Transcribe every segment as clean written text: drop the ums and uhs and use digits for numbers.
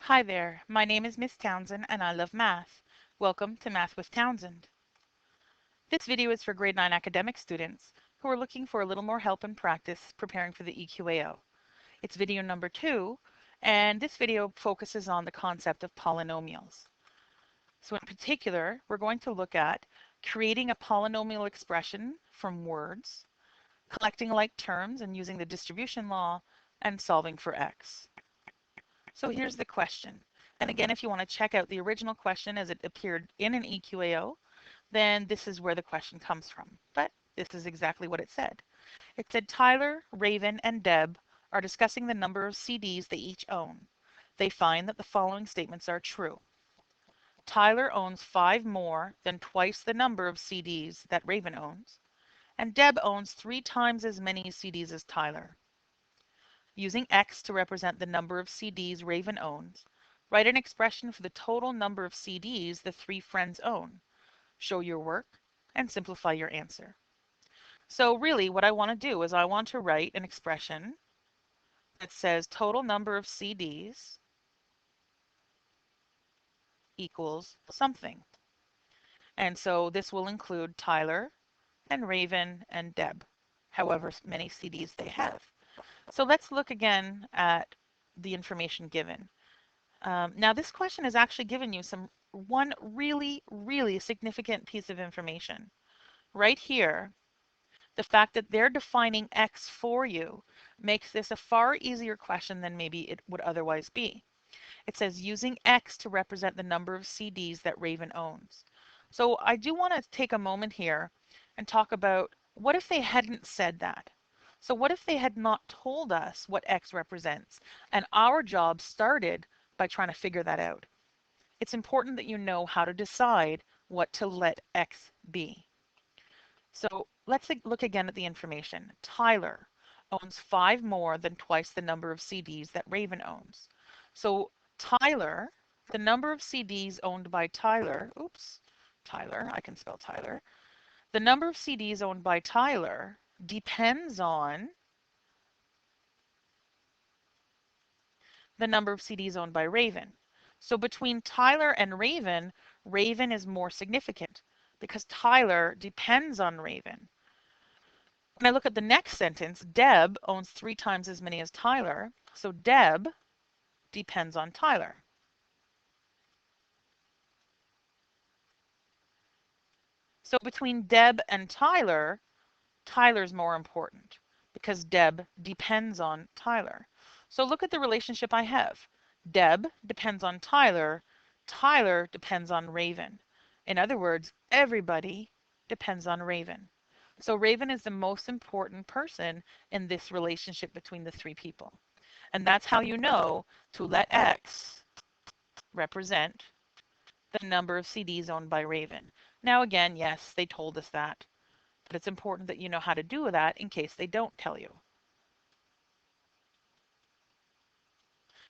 Hi there, my name is Miss Townsend and I love math. Welcome to Math with Townsend. This video is for grade 9 academic students who are looking for a little more help and practice preparing for the EQAO. It's video number 2, and this video focuses on the concept of polynomials. So in particular, we're going to look at creating a polynomial expression from words, collecting like terms and using the distribution law, and solving for x. So here's the question. And again, if you want to check out the original question as it appeared in an EQAO, then this is where the question comes from. But this is exactly what it said. It said Tyler, Raven, and Deb are discussing the number of CDs they each own. They find that the following statements are true. Tyler owns 5 more than twice the number of CDs that Raven owns, and Deb owns 3 times as many CDs as Tyler. Using x to represent the number of CDs Raven owns, write an expression for the total number of CDs the 3 friends own. Show your work and simplify your answer. So really what I want to do is I want to write an expression that says total number of CDs equals something. And so this will include Tyler and Raven and Deb, however many CDs they have. So let's look again at the information given. Now this question has actually given you one really significant piece of information. Right here, the fact that they're defining x for you makes this a far easier question than maybe it would otherwise be. It says using x to represent the number of CDs that Raven owns. So I do want to take a moment here and talk about what if they hadn't said that? So what if they had not told us what x represents and our job started by trying to figure that out? It's important that you know how to decide what to let x be. So let's look again at the information. Tyler owns 5 more than twice the number of CDs that Raven owns. So Tyler, the number of CDs owned by Tyler, Tyler, I can spell Tyler. The number of CDs owned by Tyler depends on the number of CDs owned by Raven. So between Tyler and Raven, Raven is more significant because Tyler depends on Raven. When I look at the next sentence, Deb owns 3 times as many as Tyler, so Deb depends on Tyler. So between Deb and Tyler, Tyler's more important because Deb depends on Tyler. So look at the relationship I have. Deb depends on Tyler, Tyler depends on Raven. In other words, everybody depends on Raven. So Raven is the most important person in this relationship between the 3 people. And that's how you know to let x represent the number of CDs owned by Raven. Now again, yes, they told us that, but it's important that you know how to do that in case they don't tell you.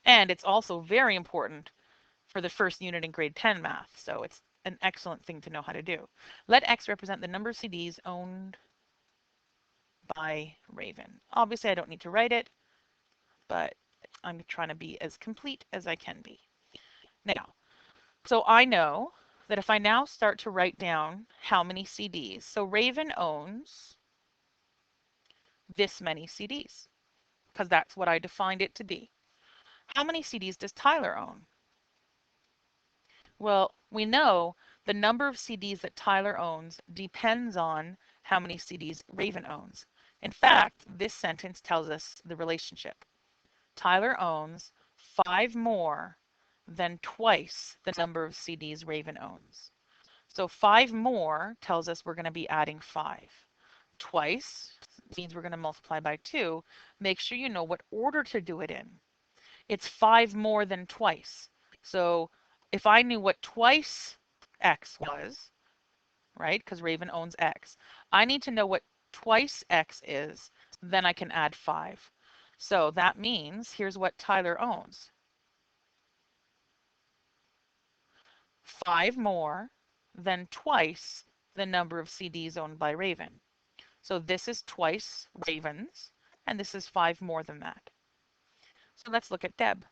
And it's also very important for the first unit in grade 10 math, so it's an excellent thing to know how to do. Let x represent the number of CDs owned by Raven. Obviously, I don't need to write it, but I'm trying to be as complete as I can be. Now, so I know that if I now start to write down how many CDs, so Raven owns this many CDs, because that's what I defined it to be. How many CDs does Tyler own? Well, we know the number of CDs that Tyler owns depends on how many CDs Raven owns. In fact, this sentence tells us the relationship. Tyler owns 5 more than twice the number of CDs Raven owns. So 5 more tells us we're going to be adding 5. Twice means we're going to multiply by 2. Make sure you know what order to do it in. It's 5 more than twice. So if I knew what twice x was, right, because Raven owns x, I need to know what twice x is, then I can add 5. So that means here's what Tyler owns. 5 more than twice the number of CDs owned by Raven. So this is twice Raven's, and this is 5 more than that. So let's look at Deb.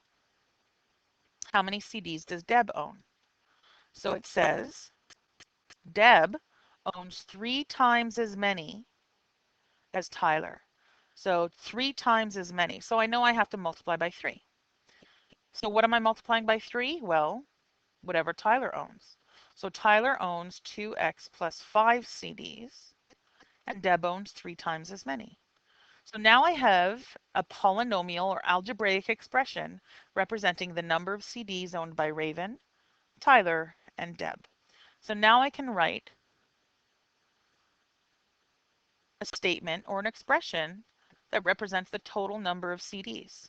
how many CDs does Deb own? So it says Deb owns 3 times as many as Tyler. So 3 times as many. So I know I have to multiply by 3. So what am I multiplying by 3? Well, whatever Tyler owns. So Tyler owns 2x plus 5 CDs, and Deb owns 3 times as many. So now I have a polynomial or algebraic expression representing the number of CDs owned by Raven, Tyler, and Deb. So now I can write a statement or an expression that represents the total number of CDs.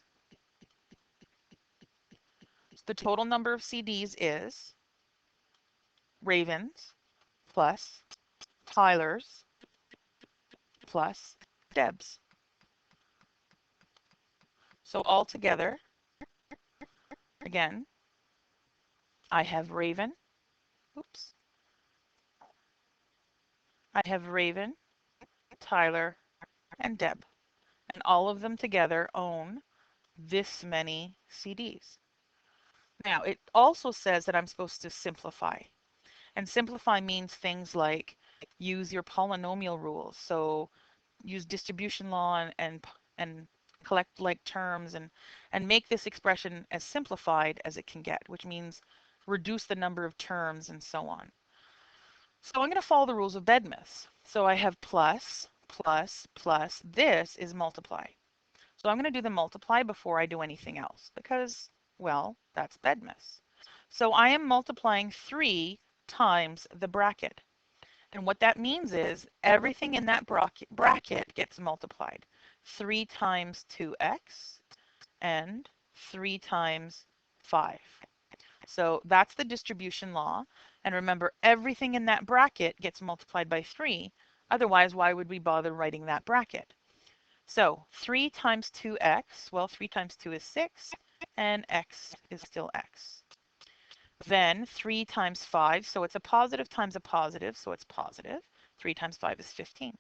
The total number of CDs is Raven's plus Tyler's plus Deb's. So all together, again, I have Raven, I have Raven, Tyler, and Deb. And all of them together own this many CDs. Now, it also says that I'm supposed to simplify. And simplify means things like use your polynomial rules. So use distribution law and collect like terms and make this expression as simplified as it can get, which means reduce the number of terms and so on. So I'm going to follow the rules of bedmath. So I have plus, plus, plus. This is multiply. So I'm going to do the multiply before I do anything else because, well, that's bedmath. So I am multiplying 3 times the bracket. And what that means is everything in that bracket gets multiplied. 3 times 2x and 3 times 5. So that's the distribution law. And remember, everything in that bracket gets multiplied by 3. Otherwise, why would we bother writing that bracket? So 3 times 2x, well, 3 times 2 is 6, and x is still x. Then 3 times 5, so it's a positive times a positive, so it's positive. 3 times 5 is 15.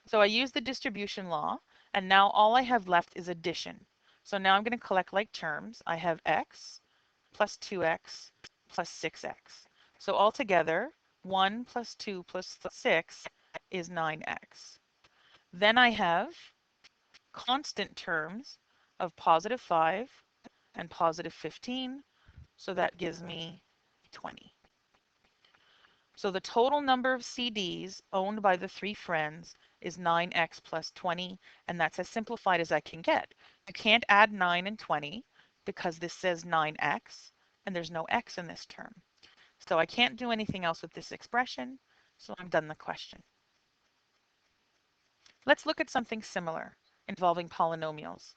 So I use the distribution law, and now all I have left is addition. So now I'm going to collect like terms. I have x plus 2x plus 6x. So altogether, 1 plus 2 plus 6 is 9x. Then I have constant terms of positive 5 and positive 15. So that gives me 20. So the total number of CDs owned by the 3 friends is 9x plus 20, and that's as simplified as I can get. You can't add 9 and 20 because this says 9x, and there's no x in this term. So I can't do anything else with this expression, so I'm done the question. Let's look at something similar involving polynomials.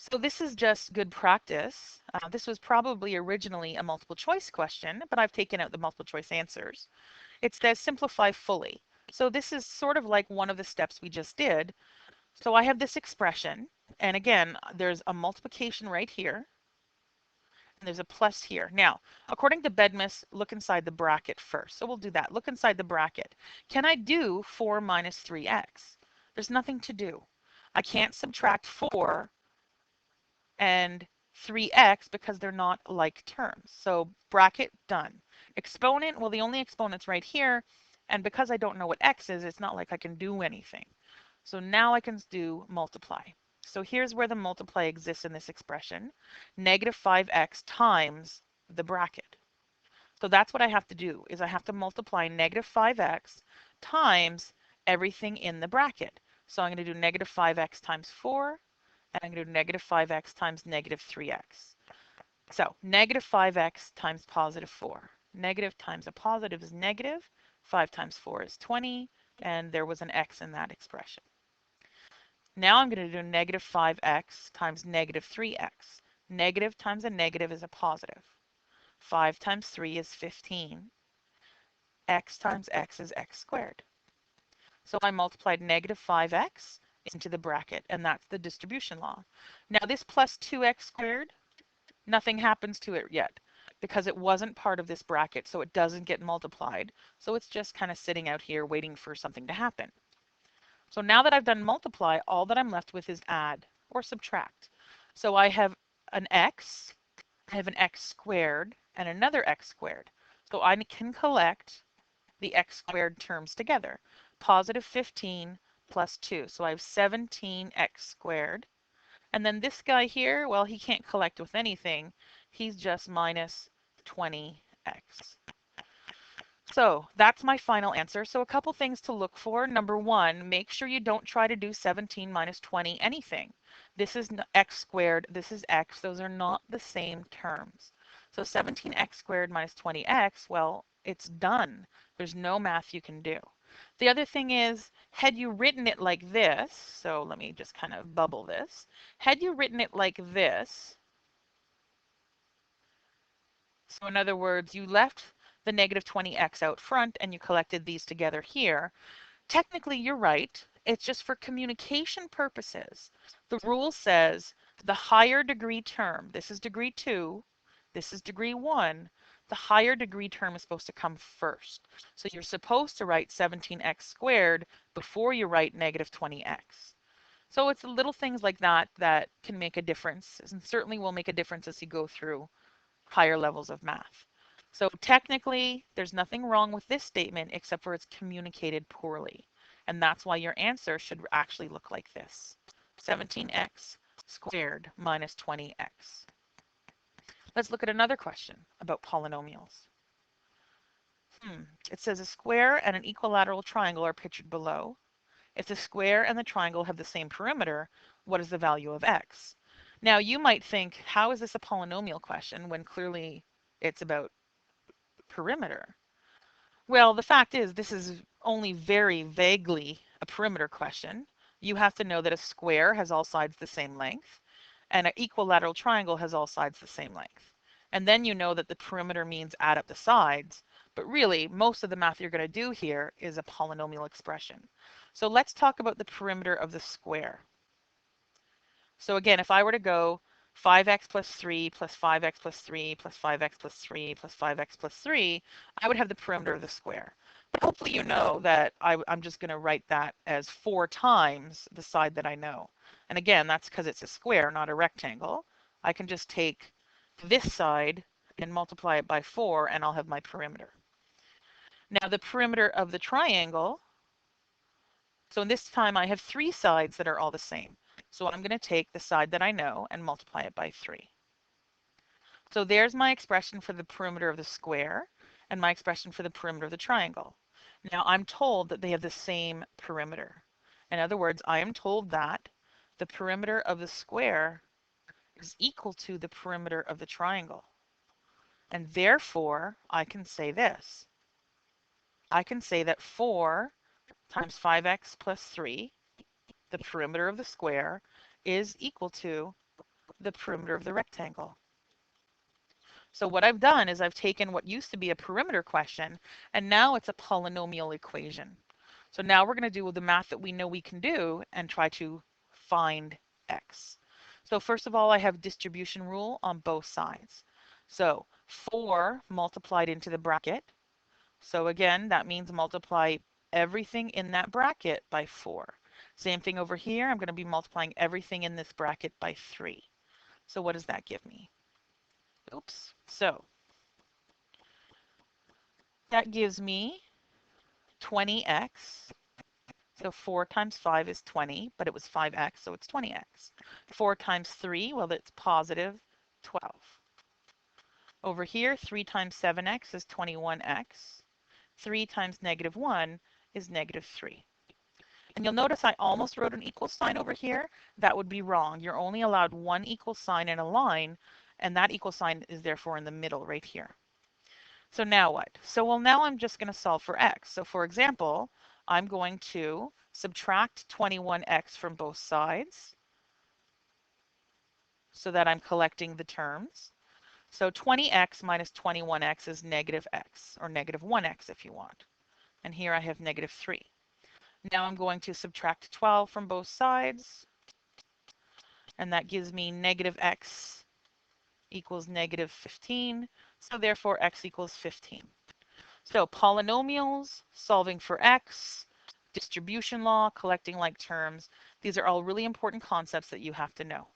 So this is just good practice. This was probably originally a multiple choice question, but I've taken out the multiple choice answers. It says simplify fully. So this is sort of like one of the steps we just did. So I have this expression, and again, there's a multiplication right here, and there's a plus here. Now, according to Bedmas, look inside the bracket first. So we'll do that. Look inside the bracket. Can I do 4 minus 3x? There's nothing to do. I can't subtract 4 and 3x because they're not like terms. So bracket, done. Exponent, well, the only exponent's right here. And because I don't know what x is, it's not like I can do anything. So now I can do multiply. So here's where the multiply exists in this expression. Negative 5x times the bracket. So that's what I have to do, is I have to multiply negative 5x times everything in the bracket. So I'm going to do negative 5x times 4, and I'm going to do negative 5x times negative 3x. So negative 5x times positive 4. Negative times a positive is negative. 5 times 4 is 20, and there was an x in that expression. Now I'm going to do negative 5x times negative 3x. Negative times a negative is a positive. 5 times 3 is 15. X times x is x squared. So I multiplied negative 5x into the bracket, and that's the distribution law. Now this plus 2x squared, nothing happens to it yet because it wasn't part of this bracket, so it doesn't get multiplied. So it's just kind of sitting out here waiting for something to happen. So now that I've done multiply, all that I'm left with is add or subtract. So I have an x I have an x squared and another x squared. So I can collect the x squared terms together. Positive 15 plus 2. So I have 17x squared. And then this guy here, well, he can't collect with anything. He's just minus 20x. So that's my final answer. So a couple things to look for. Number one, make sure you don't try to do 17 minus 20 anything. This is x squared, this is x. Those are not the same terms. So 17x squared minus 20x, well, it's done. There's no math you can do. The other thing is, had you written it like this, so let me just kind of bubble this. Had you written it like this, so in other words, you left the negative 20x out front and you collected these together here. Technically, you're right. It's just for communication purposes. The rule says the higher degree term, this is degree 2, this is degree 1, the higher degree term is supposed to come first. So you're supposed to write 17x squared before you write negative 20x. So it's little things like that that can make a difference, and certainly will make a difference as you go through higher levels of math. So technically, there's nothing wrong with this statement except for it's communicated poorly. And that's why your answer should actually look like this. 17x squared minus 20x. Let's look at another question about polynomials. It says a square and an equilateral triangle are pictured below. If the square and the triangle have the same perimeter, what is the value of x? Now you might think, how is this a polynomial question when clearly it's about perimeter? Well, the fact is this is only very vaguely a perimeter question. You have to know that a square has all sides the same length, and an equilateral triangle has all sides the same length. And then you know that the perimeter means add up the sides, but really most of the math you're going to do here is a polynomial expression. So let's talk about the perimeter of the square. So again, if I were to go 5x plus 3 plus 5x plus 3 plus 5x plus 3 plus 5x plus 3, I would have the perimeter of the square. But hopefully you know that I'm just going to write that as 4 times the side that I know. And again, that's because it's a square, not a rectangle. I can just take this side and multiply it by 4, and I'll have my perimeter. Now the perimeter of the triangle, so in this time I have 3 sides that are all the same. So I'm going to take the side that I know and multiply it by 3. So there's my expression for the perimeter of the square and my expression for the perimeter of the triangle. Now I'm told that they have the same perimeter. In other words, I am told that the perimeter of the square is equal to the perimeter of the triangle. And therefore, I can say this. I can say that 4 times 5x plus 3, the perimeter of the square, is equal to the perimeter of the rectangle. So what I've done is I've taken what used to be a perimeter question, and now it's a polynomial equation. So now we're going to do the math that we know we can do and try to find x. So first of all, I have distribution rule on both sides. So 4 multiplied into the bracket. So again, that means multiply everything in that bracket by 4. Same thing over here. I'm going to be multiplying everything in this bracket by 3. So what does that give me? Oops. So that gives me 20x. So 4 times 5 is 20, but it was 5x, so it's 20x. 4 times 3, well, it's positive 12. Over here, 3 times 7x is 21x. 3 times negative 1 is negative 3. And you'll notice I almost wrote an equal sign over here. That would be wrong. You're only allowed one equal sign in a line, and that equal sign is therefore in the middle right here. So now what? So well, now I'm just going to solve for x. So for example, I'm going to subtract 21x from both sides so that I'm collecting the terms. So 20x minus 21x is negative x, or negative 1x if you want. And here I have negative 3. Now I'm going to subtract 12 from both sides, and that gives me negative x equals negative 15. So therefore x equals 15. So polynomials, solving for x, distribution law, collecting like terms, these are all really important concepts that you have to know.